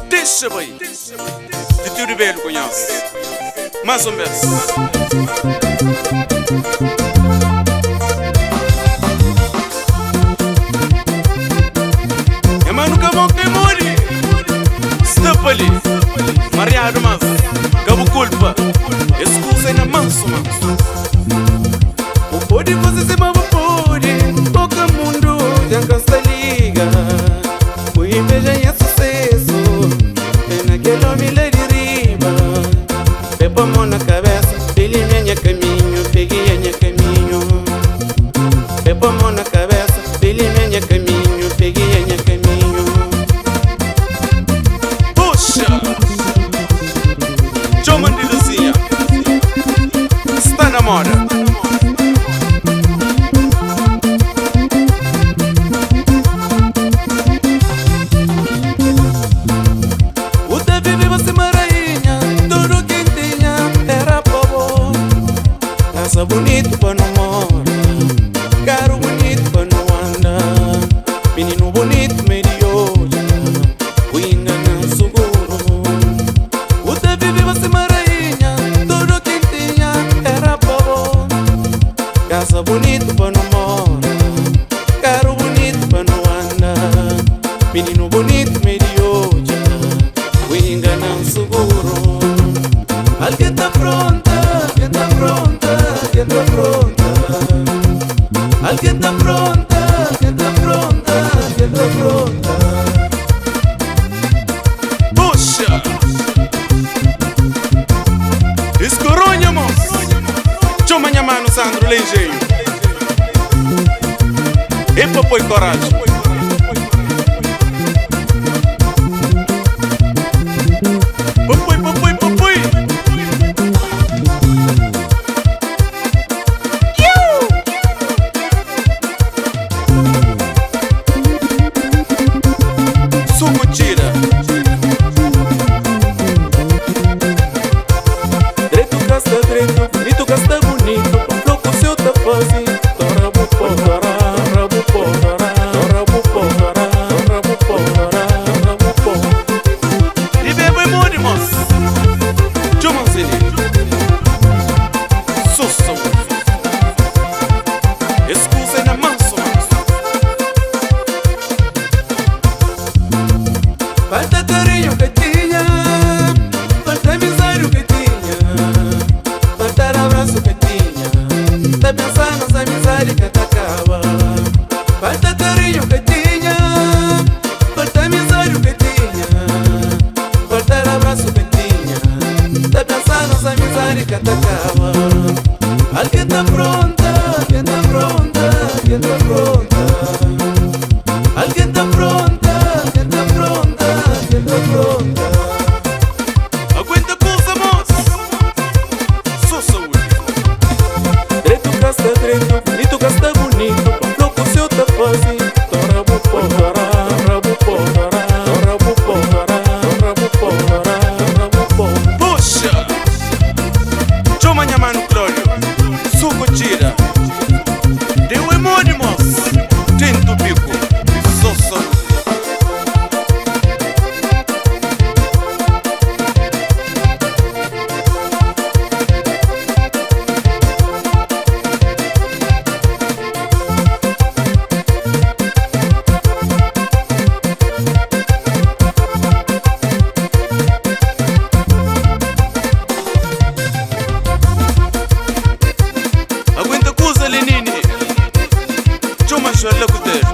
Deixa bem, de teu velho conhece. Mais um verso. É mano que bom que morre. Stapa ali, mariado mas cabo culpa. Excusa na manso. O pode fazer se mava pode. Pouca mundo já cansa liga. O inveja é sucesso. É naquele homem lá de riba. Pepa mão na cabeça, ele minha caminho, peguei a minha caminho. Pepa mão na cabeça, ele minha caminho, peguei a minha caminho. Puxa! Chama de Luzinha. Está na moda. Casa bonito pra não morar, carro bonito pra não andar, menino bonito medioja, ainda não seguro. O Davi viva se marainha, tudo quem tinha era povo. Casa bonito pra não morar, carro bonito pra não andar, menino bonito medioja, ainda não seguro. Alguém tá pronta, alguém tá pronta. Alguém tá pronta, alguém tá pronta, alguém tá pronta, alguém tá pronta. Puxa! Escoronha, moço! Chama minha mano, Sandro, ligeiro. Epa, põe coragem. Suco tira. Direito gasta direito, bonito gasta bonito. Louco seu tá fazendo. Tora bupo, tora, tora bupo, tora, tora bupo, tora, tora bupo, tora, tora bupo. E bebe muito, moço. Chumanzini. Susso. Escusa na manso. Falta carinho que tinha, falta amizade que tinha, falta abraço que tinha. Tá pensando nessa amizade que te acaba. Falta carinho que tinha, falta amizade que tinha, falta abraço que tinha. Tá pensando nessa amizade que te acaba. Alguém tá pronta, alguém tá pronta, alguém tá pronta. Alguém tá pronta, alguém tá pronta, alguém tá pronta. Aguenta pulsa, moço. Só saúde. Direito gasta direito, bonito gasta bonito. Louco seu tá fazendo. Tora bupo, tora, tora bupo, tora, tora bupo, tora, tora bupo, tora, tora bupo. Puxa! Chama minha mano, Clório. Suco tira. Deu emone, moço. Tento bico. Só. Aguenta coisa, Lenine. Chama a locutor.